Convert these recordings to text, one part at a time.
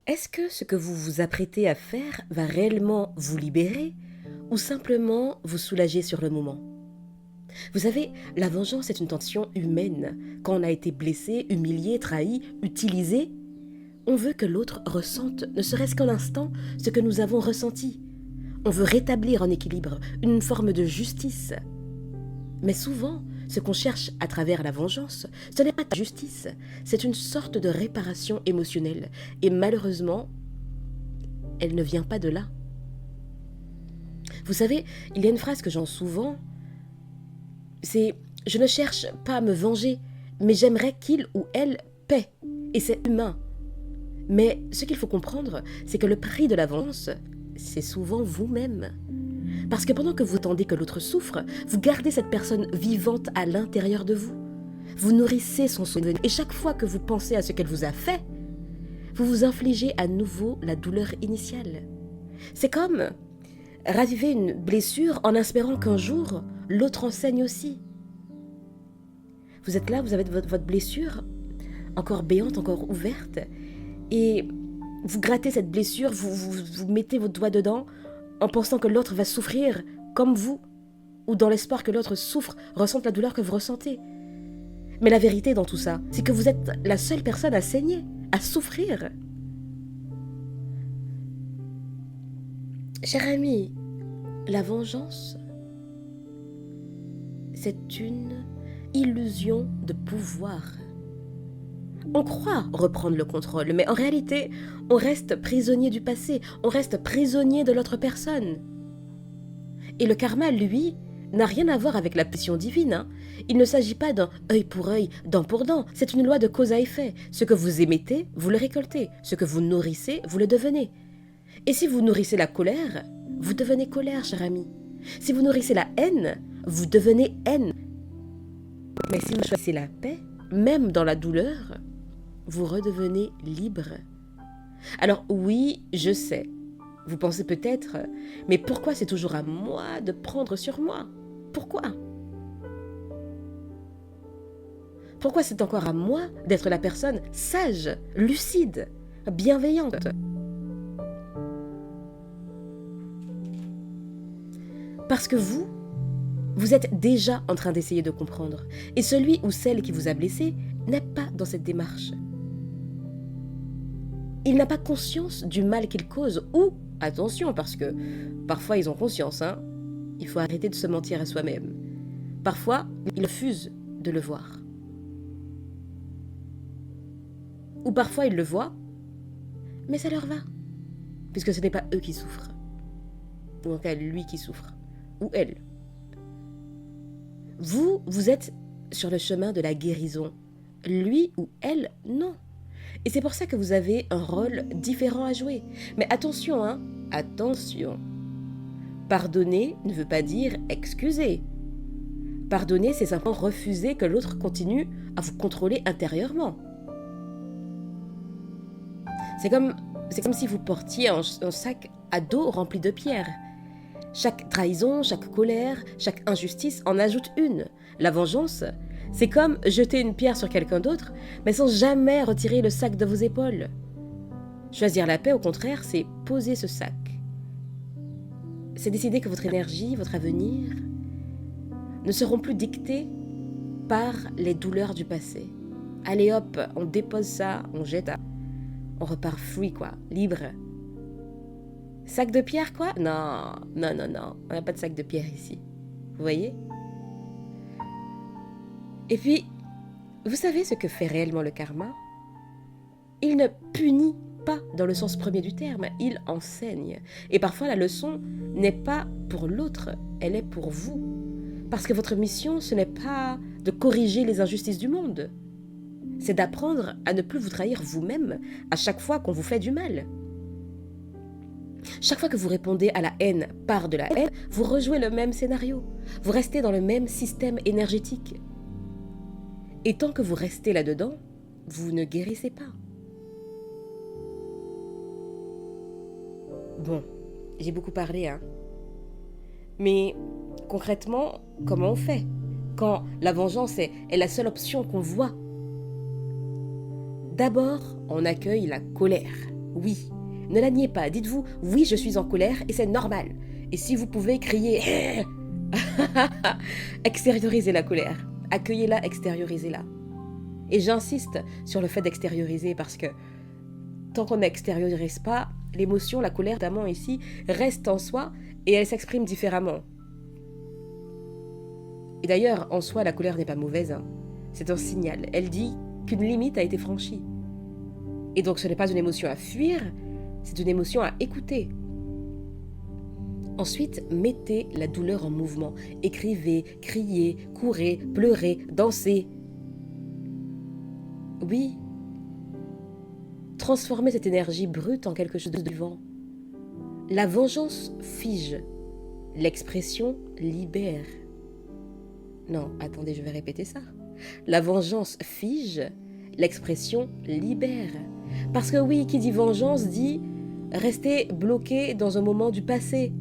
Est-ce que ce que vous vous apprêtez à faire va réellement vous libérer ou simplement vous soulager sur le moment? Vous savez, la vengeance est une tension humaine. Quand on a été blessé, humilié, trahi, utilisé, on veut que l'autre ressente, ne serait-ce qu'un instant, ce que nous avons ressenti. On veut rétablir un équilibre, une forme de justice. Mais souvent, ce qu'on cherche à travers la vengeance, ce n'est pas de la justice, c'est une sorte de réparation émotionnelle. Et malheureusement, elle ne vient pas de là. Vous savez, il y a une phrase que j'entends souvent, c'est « Je ne cherche pas à me venger, mais j'aimerais qu'il ou elle paie. » Et c'est humain. Mais ce qu'il faut comprendre, c'est que le prix de la vengeance, c'est souvent vous-même. Parce que pendant que vous attendez que l'autre souffre, vous gardez cette personne vivante à l'intérieur de vous. Vous nourrissez son souvenir. Et chaque fois que vous pensez à ce qu'elle vous a fait, vous vous infligez à nouveau la douleur initiale. C'est comme raviver une blessure en espérant qu'un jour, l'autre enseigne aussi. Vous êtes là, vous avez votre blessure, encore béante, encore ouverte, et vous grattez cette blessure, vous mettez votre doigt dedans, en pensant que l'autre va souffrir comme vous, ou dans l'espoir que l'autre souffre, ressente la douleur que vous ressentez. Mais la vérité dans tout ça, c'est que vous êtes la seule personne à saigner, à souffrir. Cher ami, la vengeance, c'est une illusion de pouvoir. On croit reprendre le contrôle, mais en réalité, on reste prisonnier du passé, on reste prisonnier de l'autre personne. Et le karma, lui, n'a rien à voir avec la punition divine. Hein. Il ne s'agit pas d'un œil pour œil, dent pour dent. C'est une loi de cause à effet. Ce que vous émettez, vous le récoltez. Ce que vous nourrissez, vous le devenez. Et si vous nourrissez la colère, vous devenez colère, cher ami. Si vous nourrissez la haine, vous devenez haine. Mais si vous choisissez la paix, même dans la douleur, vous redevenez libre. Alors oui, je sais, vous pensez peut-être, mais pourquoi c'est toujours à moi de prendre sur moi? Pourquoi? Pourquoi c'est encore à moi d'être la personne sage, lucide, bienveillante? Parce que vous êtes déjà en train d'essayer de comprendre. Et celui ou celle qui vous a blessé n'est pas dans cette démarche. Il n'a pas conscience du mal qu'il cause ou, attention, parce que parfois ils ont conscience, hein, il faut arrêter de se mentir à soi-même. Parfois, ils refusent de le voir. Ou parfois ils le voient, mais ça leur va, puisque ce n'est pas eux qui souffrent. Ou en tout cas, lui qui souffre, ou elle. Vous êtes sur le chemin de la guérison. Lui ou elle, non. Et c'est pour ça que vous avez un rôle différent à jouer. Mais attention, hein, attention. Pardonner ne veut pas dire excuser. Pardonner, c'est simplement refuser que l'autre continue à vous contrôler intérieurement. C'est comme si vous portiez un sac à dos rempli de pierres. Chaque trahison, chaque colère, chaque injustice en ajoute une. La vengeance, c'est comme jeter une pierre sur quelqu'un d'autre, mais sans jamais retirer le sac de vos épaules. Choisir la paix, au contraire, c'est poser ce sac. C'est décider que votre énergie, votre avenir, ne seront plus dictés par les douleurs du passé. Allez hop, on dépose ça, on jette ça. On repart free, quoi, libre. Sac de pierre, quoi? Non, non, non, non, on n'a pas de sac de pierre ici. Vous voyez? Et puis, vous savez ce que fait réellement le karma? Il ne punit pas dans le sens premier du terme, il enseigne. Et parfois, la leçon n'est pas pour l'autre, elle est pour vous. Parce que votre mission, ce n'est pas de corriger les injustices du monde. C'est d'apprendre à ne plus vous trahir vous-même à chaque fois qu'on vous fait du mal. Chaque fois que vous répondez à la haine par de la haine, vous rejouez le même scénario. Vous restez dans le même système énergétique. Et tant que vous restez là-dedans, vous ne guérissez pas. Bon, j'ai beaucoup parlé, hein. Mais concrètement, comment on fait quand la vengeance est la seule option qu'on voit? D'abord, on accueille la colère. Oui, ne la niez pas. Dites-vous, oui, je suis en colère et c'est normal. Et si vous pouvez crier, extériorisez la colère. Accueillez-la, extériorisez-la. Et j'insiste sur le fait d'extérioriser parce que tant qu'on n'extériorise pas, l'émotion, la colère notamment ici, reste en soi et elle s'exprime différemment. Et d'ailleurs, en soi, la colère n'est pas mauvaise. C'est un signal. Elle dit qu'une limite a été franchie. Et donc ce n'est pas une émotion à fuir, c'est une émotion à écouter. Ensuite, mettez la douleur en mouvement. Écrivez, criez, courez, pleurez, dansez. Oui. Transformez cette énergie brute en quelque chose de vivant. La vengeance fige. L'expression libère. Non, attendez, je vais répéter ça. La vengeance fige. L'expression libère. Parce que oui, qui dit vengeance dit rester bloqué dans un moment du passé.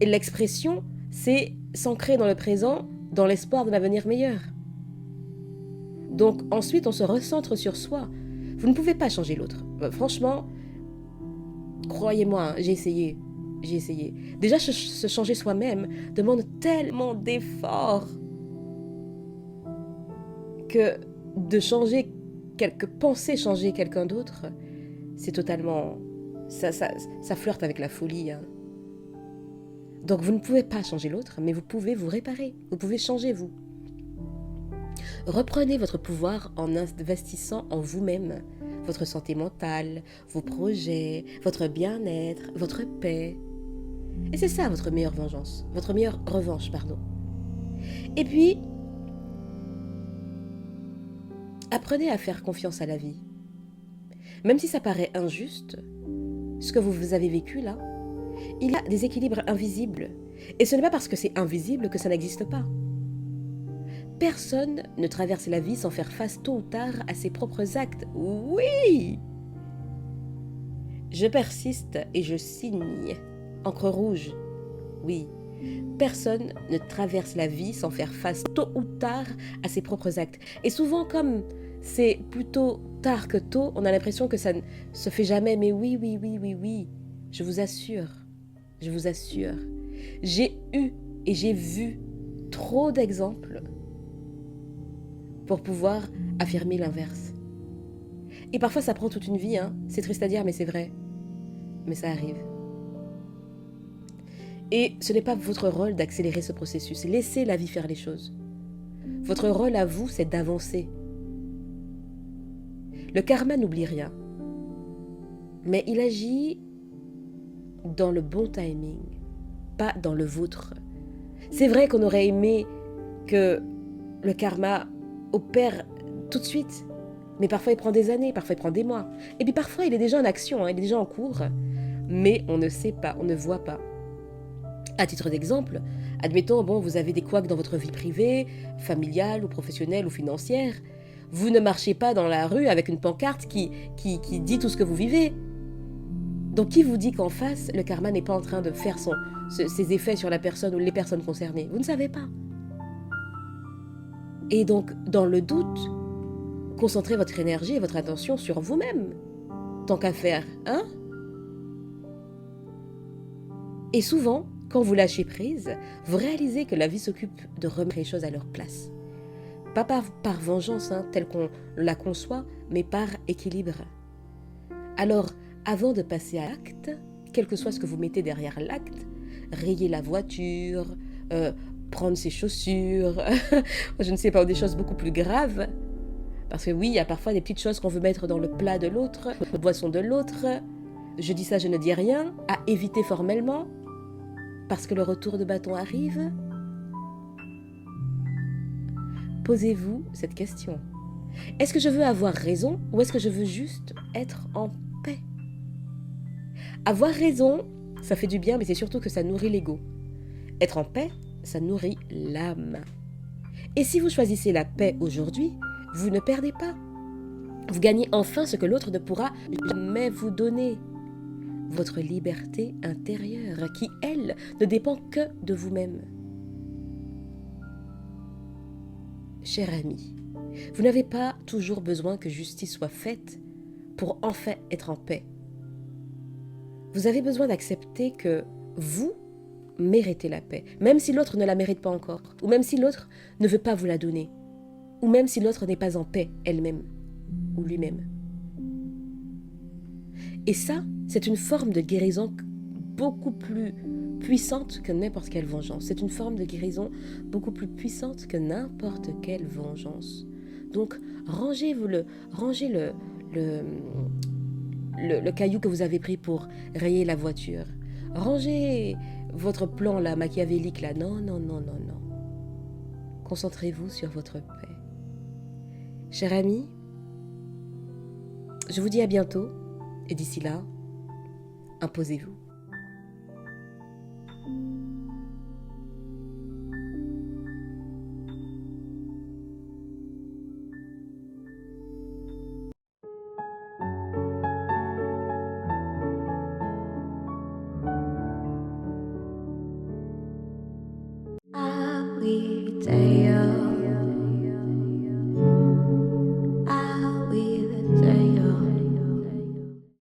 Et l'expression, c'est s'ancrer dans le présent, dans l'espoir d'un avenir meilleur. Donc ensuite, on se recentre sur soi. Vous ne pouvez pas changer l'autre. Franchement, croyez-moi, j'ai essayé. Déjà, se changer soi-même demande tellement d'efforts que de changer penser changer quelqu'un d'autre, c'est totalement... Ça flirte avec la folie. Donc vous ne pouvez pas changer l'autre, mais vous pouvez vous réparer. Vous pouvez changer vous. Reprenez votre pouvoir en investissant en vous-même, votre santé mentale, vos projets, votre bien-être, votre paix. Et c'est ça votre meilleure vengeance, votre meilleure revanche, pardon. Et puis, apprenez à faire confiance à la vie. Même si ça paraît injuste, ce que vous avez vécu là, il y a des équilibres invisibles. Et ce n'est pas parce que c'est invisible que ça n'existe pas. Personne ne traverse la vie sans faire face tôt ou tard à ses propres actes. Oui! Je persiste et je signe. Encre rouge. Oui. Personne ne traverse la vie sans faire face tôt ou tard à ses propres actes. Et souvent, comme c'est plutôt tard que tôt, on a l'impression que ça ne se fait jamais. Mais oui. Je vous assure. J'ai eu et j'ai vu trop d'exemples pour pouvoir affirmer l'inverse. Et parfois, ça prend toute une vie. C'est triste à dire, mais c'est vrai. Mais ça arrive. Et ce n'est pas votre rôle d'accélérer ce processus. Laissez la vie faire les choses. Votre rôle à vous, c'est d'avancer. Le karma n'oublie rien. Mais il agit dans le bon timing, pas dans le vôtre. C'est vrai qu'on aurait aimé que le karma opère tout de suite. Mais parfois, il prend des années, parfois, il prend des mois. Et puis parfois, il est déjà en action, il est déjà en cours. Mais on ne sait pas, on ne voit pas. À titre d'exemple, admettons, vous avez des couacs dans votre vie privée, familiale ou professionnelle ou financière. Vous ne marchez pas dans la rue avec une pancarte qui dit tout ce que vous vivez. Donc qui vous dit qu'en face, le karma n'est pas en train de faire ses effets sur la personne ou les personnes concernées? Vous ne savez pas. Et donc, dans le doute, concentrez votre énergie et votre attention sur vous-même. Tant qu'à faire, Et souvent, quand vous lâchez prise, vous réalisez que la vie s'occupe de remettre les choses à leur place. Pas par vengeance, telle qu'on la conçoit, mais par équilibre. Alors, avant de passer à l'acte, quel que soit ce que vous mettez derrière l'acte, rayer la voiture, prendre ses chaussures, je ne sais pas, des choses beaucoup plus graves. Parce que oui, il y a parfois des petites choses qu'on veut mettre dans le plat de l'autre, la boisson de l'autre. Je dis ça, je ne dis rien, à éviter formellement. Parce que le retour de bâton arrive. Posez-vous cette question. Est-ce que je veux avoir raison ou est-ce que je veux juste être en paix? Avoir raison, ça fait du bien, mais c'est surtout que ça nourrit l'ego. Être en paix, ça nourrit l'âme. Et si vous choisissez la paix aujourd'hui, vous ne perdez pas. Vous gagnez enfin ce que l'autre ne pourra jamais vous donner. Votre liberté intérieure, qui, elle, ne dépend que de vous-même. Cher ami, vous n'avez pas toujours besoin que justice soit faite pour enfin être en paix. Vous avez besoin d'accepter que vous méritez la paix, même si l'autre ne la mérite pas encore, ou même si l'autre ne veut pas vous la donner, ou même si l'autre n'est pas en paix elle-même ou lui-même. Et ça, c'est une forme de guérison beaucoup plus puissante que n'importe quelle vengeance. C'est une forme de guérison beaucoup plus puissante que n'importe quelle vengeance. Donc, rangez le caillou que vous avez pris pour rayer la voiture. Rangez votre plan là, machiavélique là. Non, non, non, non, non. Concentrez-vous sur votre paix. Cher ami, je vous dis à bientôt. Et d'ici là, imposez-vous.